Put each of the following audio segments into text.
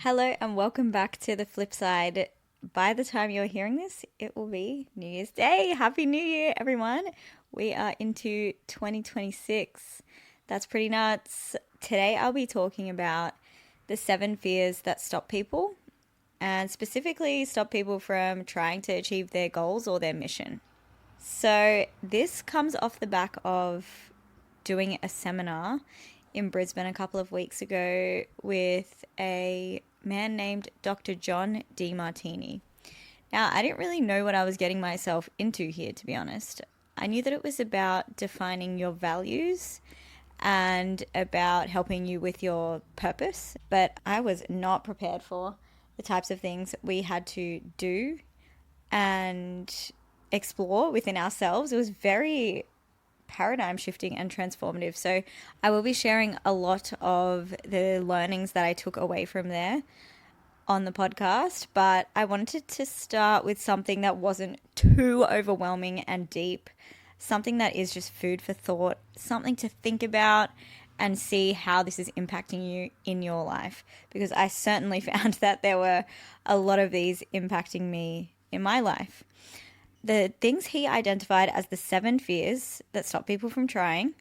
Hello and welcome back to the flip side. By the time you're hearing this, it will be New Year's Day. Happy New Year, everyone. We are into 2026. That's pretty nuts. Today I'll be talking about the 7 fears that stop people and specifically stop people from trying to achieve their goals or their mission. So this comes off the back of doing a seminar in Brisbane a couple of weeks ago with a man named Dr. John D. Martini. Now, I didn't really know what I was getting myself into here, to be honest. I knew that it was about defining your values and about helping you with your purpose, but I was not prepared for the types of things we had to do and explore within ourselves. It was very paradigm shifting and transformative. So I will be sharing a lot of the learnings that I took away from there on the podcast, but I wanted to start with something that wasn't too overwhelming and deep, something that is just food for thought, something to think about and see how this is impacting you in your life, because I certainly found that there were a lot of these impacting me in my life. The things he identified as the 7 fears that stop people from trying,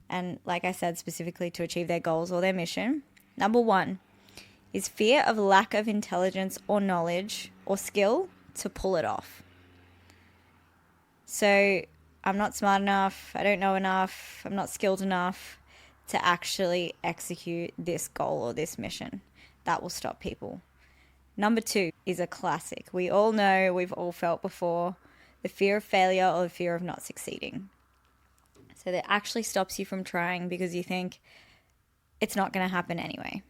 and like I said, specifically to achieve their goals or their mission. Number 1 is fear of lack of intelligence or knowledge or skill to pull it off. So I'm not smart enough, I don't know enough, I'm not skilled enough to actually execute this goal or this mission. That will stop people. Number 2 is a classic. We all know, we've all felt before, the fear of failure or the fear of not succeeding. So that actually stops you from trying because you think it's not going to happen anyway.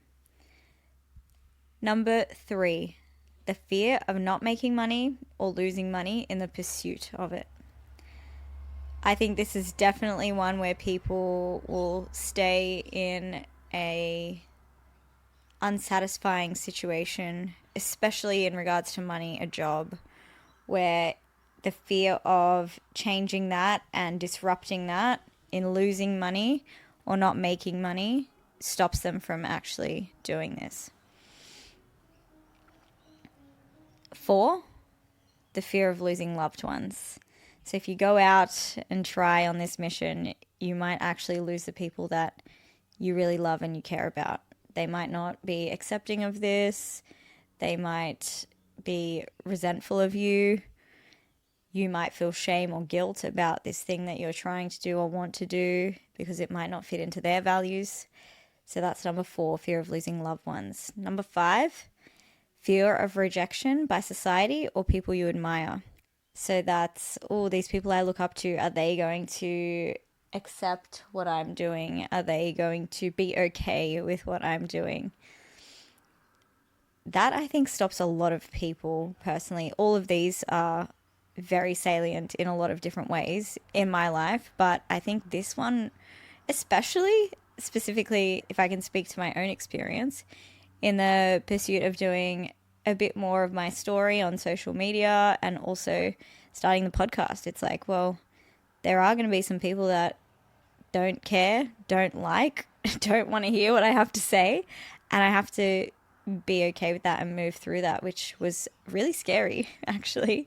Number 3, the fear of not making money or losing money in the pursuit of it. I think this is definitely one where people will stay in a unsatisfying situation, especially in regards to money, a job, where the fear of changing that and disrupting that in losing money or not making money stops them from actually doing this. 4, the fear of losing loved ones. So if you go out and try on this mission, you might actually lose the people that you really love and you care about. They might not be accepting of this. They might be resentful of you. You might feel shame or guilt about this thing that you're trying to do or want to do because it might not fit into their values. So that's number 4, fear of losing loved ones. Number 5, fear of rejection by society or people you admire. So that's, these people I look up to, are they going to accept what I'm doing? Are they going to be okay with what I'm doing? That, I think, stops a lot of people personally. All of these are very salient in a lot of different ways in my life, but I think this one specifically, if I can speak to my own experience in the pursuit of doing a bit more of my story on social media and also starting the podcast, it's like, well, there are going to be some people that don't care, don't like, don't want to hear what I have to say, and I have to be okay with that and move through that, which was really scary, actually.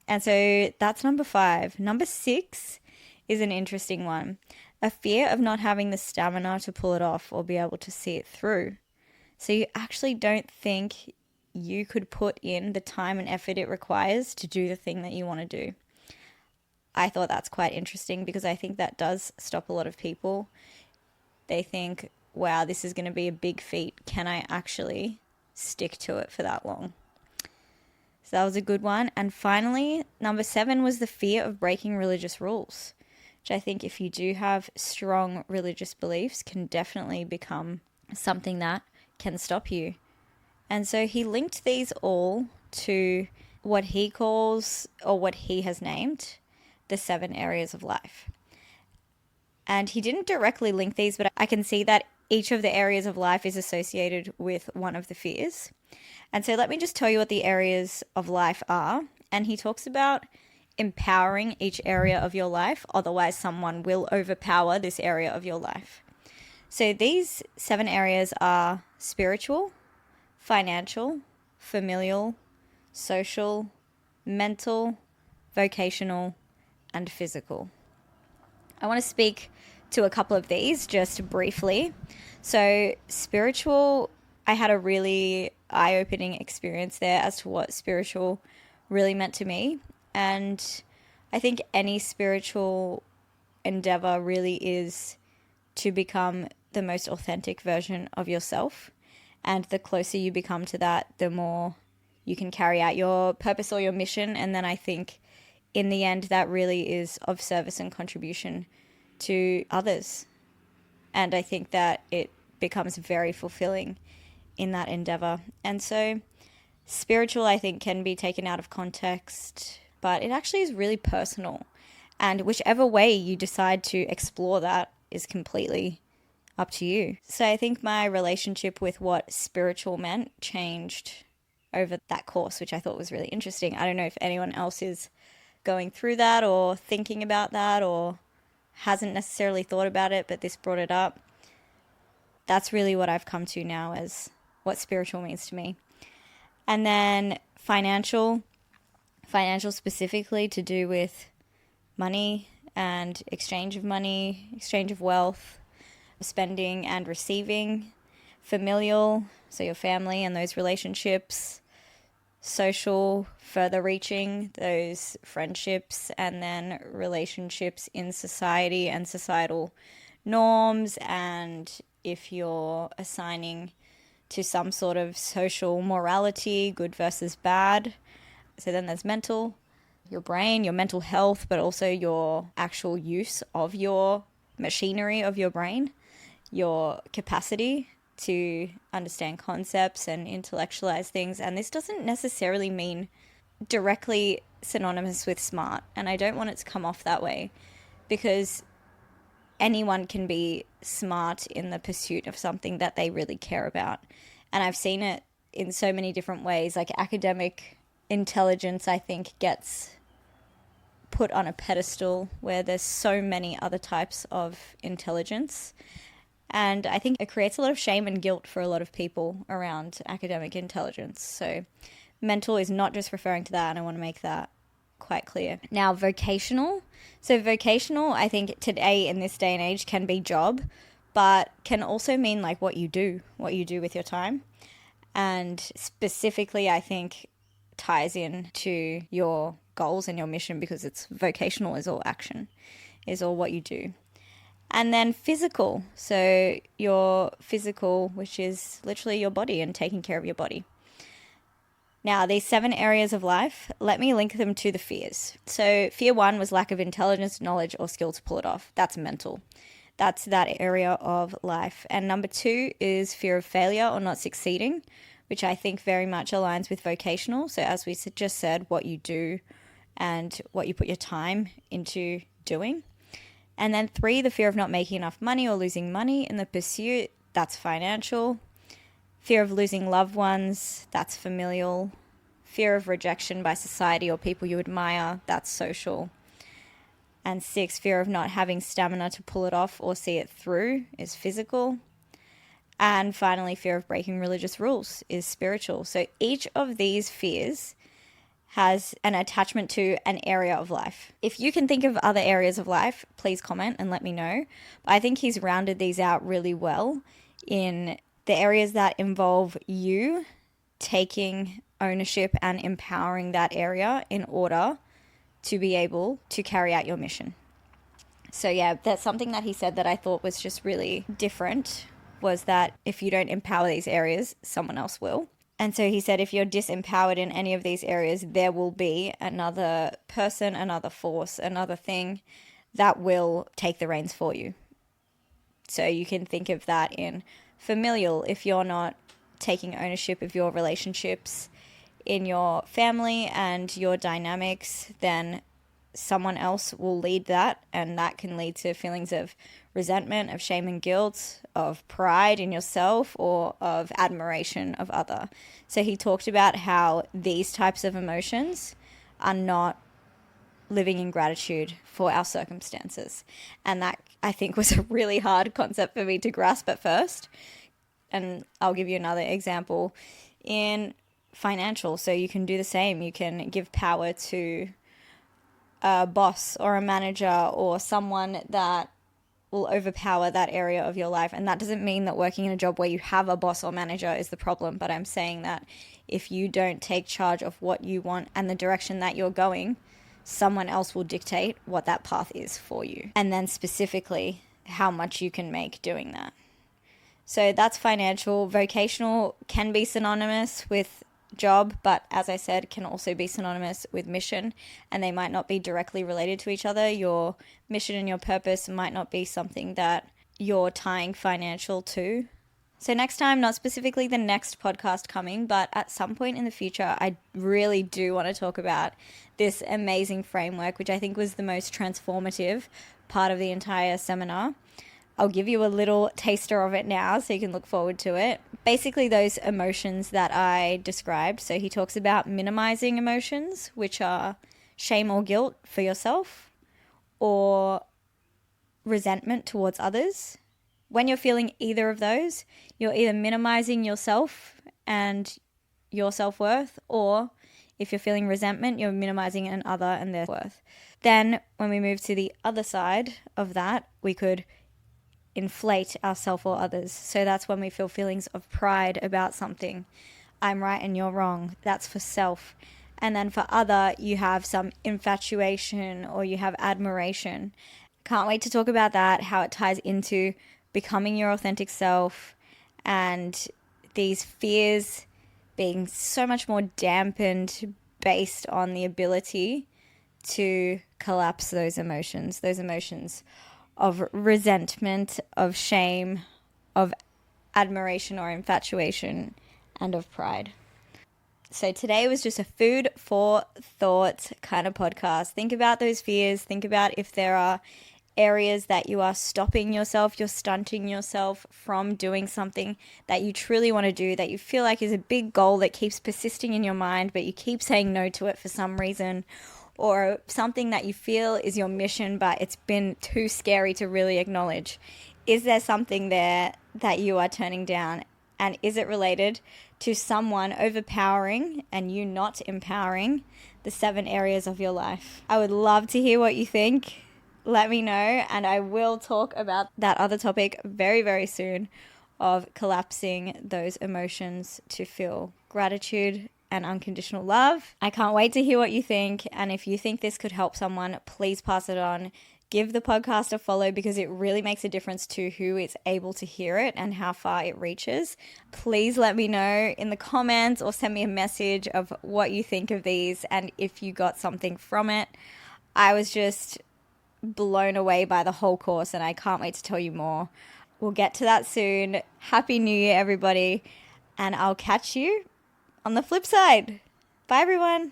And so that's number 5. Number 6 is an interesting one. A fear of not having the stamina to pull it off or be able to see it through. So you actually don't think you could put in the time and effort it requires to do the thing that you want to do. I thought that's quite interesting because I think that does stop a lot of people. They think, wow, this is going to be a big feat. Can I actually stick to it for that long? So that was a good one. And finally, number 7 was the fear of breaking religious rules, which I think if you do have strong religious beliefs can definitely become something that can stop you. And so he linked these all to what he calls, or what he has named, the 7 areas of life. And he didn't directly link these, but I can see that each of the areas of life is associated with one of the fears. And so let me just tell you what the areas of life are. And he talks about empowering each area of your life, otherwise someone will overpower this area of your life. So these 7 areas are spiritual, financial, familial, social, mental, vocational, and physical. I want to speak to a couple of these just briefly. So, spiritual, I had a really eye-opening experience there as to what spiritual really meant to me. And I think any spiritual endeavor really is to become the most authentic version of yourself. And the closer you become to that, the more you can carry out your purpose or your mission. And then I think in the end, that really is of service and contribution to others. And I think that it becomes very fulfilling in that endeavor. And so spiritual, I think, can be taken out of context, but it actually is really personal. And whichever way you decide to explore that is completely up to you. So I think my relationship with what spiritual meant changed over that course, which I thought was really interesting. I don't know if anyone else is going through that or thinking about that or hasn't necessarily thought about it, but this brought it up. That's really what I've come to now as what spiritual means to me. And then financial specifically to do with money and exchange of money, exchange of wealth, spending and receiving. Familial, so your family and those relationships. Social, further reaching, those friendships, and then relationships in society and societal norms. And if you're assigning to some sort of social morality, good versus bad. So then there's mental, your brain, your mental health, but also your actual use of your machinery of your brain, your capacity to understand concepts and intellectualize things. And this doesn't necessarily mean directly synonymous with smart. And I don't want it to come off that way, because anyone can be smart in the pursuit of something that they really care about. And I've seen it in so many different ways. Like academic intelligence, I think, gets put on a pedestal where there's so many other types of intelligence. And I think it creates a lot of shame and guilt for a lot of people around academic intelligence. So mental is not just referring to that, and I want to make that quite clear. Now, vocational. So vocational, I think today in this day and age can be job, but can also mean like what you do with your time. And specifically, I think ties in to your goals and your mission, because it's vocational is all action, is all what you do. And then physical. So your physical, which is literally your body and taking care of your body. Now, these 7 areas of life, let me link them to the fears. So fear 1 was lack of intelligence, knowledge, or skill to pull it off. That's mental. That's that area of life. And number 2 is fear of failure or not succeeding, which I think very much aligns with vocational. So as we just said, what you do and what you put your time into doing. And then 3, the fear of not making enough money or losing money in the pursuit. That's financial. Fear of losing loved ones. That's familial. Fear of rejection by society or people you admire. That's social. And 6, fear of not having stamina to pull it off or see it through is physical. And finally, fear of breaking religious rules is spiritual. So each of these fears has an attachment to an area of life. If you can think of other areas of life, please comment and let me know. But I think he's rounded these out really well in the areas that involve you taking ownership and empowering that area in order to be able to carry out your mission. So yeah, that's something that he said that I thought was just really different, was that if you don't empower these areas, someone else will. And so he said if you're disempowered in any of these areas, there will be another person, another force, another thing that will take the reins for you. So you can think of that in familial. If you're not taking ownership of your relationships in your family and your dynamics, then someone else will lead that, and that can lead to feelings of resentment, of shame and guilt, of pride in yourself, or of admiration of other. So he talked about how these types of emotions are not living in gratitude for our circumstances. And that, I think, was a really hard concept for me to grasp at first. And I'll give you another example. in financial. So you can do the same. You can give power to a boss or a manager or someone that will overpower that area of your life. And that doesn't mean that working in a job where you have a boss or manager is the problem, but I'm saying that if you don't take charge of what you want and the direction that you're going, someone else will dictate what that path is for you. And then specifically how much you can make doing that. So that's financial. Vocational can be synonymous with job, but as I said, can also be synonymous with mission, and they might not be directly related to each other. Your mission and your purpose might not be something that you're tying financial to. So next time, not specifically the next podcast coming, but at some point in the future, I really do want to talk about this amazing framework, which I think was the most transformative part of the entire seminar. I'll give you a little taster of it now so you can look forward to it. Basically, those emotions that I described. So he talks about minimizing emotions, which are shame or guilt for yourself, or resentment towards others. When you're feeling either of those, you're either minimizing yourself and your self-worth, or if you're feeling resentment, you're minimizing an other and their worth. Then when we move to the other side of that, we could inflate ourselves or others. So that's when we feel feelings of pride about something. I'm right and you're wrong. That's for self. And then for other, you have some infatuation or you have admiration. Can't wait to talk about that, how it ties into becoming your authentic self and these fears being so much more dampened based on the ability to collapse those emotions of resentment, of shame, of admiration or infatuation, and of pride. So today was just a food for thought kind of podcast. Think about those fears. Think about if there are areas that you are stopping yourself, you're stunting yourself from doing something that you truly want to do, that you feel like is a big goal that keeps persisting in your mind, but you keep saying no to it for some reason, or something that you feel is your mission, but it's been too scary to really acknowledge. Is there something there that you are turning down? And is it related to someone overpowering and you not empowering the 7 areas of your life? I would love to hear what you think. Let me know, and I will talk about that other topic very, very soon of collapsing those emotions to feel gratitude and unconditional love. I can't wait to hear what you think, and if you think this could help someone, please pass it on. Give the podcast a follow because it really makes a difference to who is able to hear it and how far it reaches. Please let me know in the comments or send me a message of what you think of these and if you got something from it. I was just blown away by the whole course and I can't wait to tell you more. We'll get to that soon. Happy New Year, everybody, and I'll catch you on the flip side. Bye, everyone.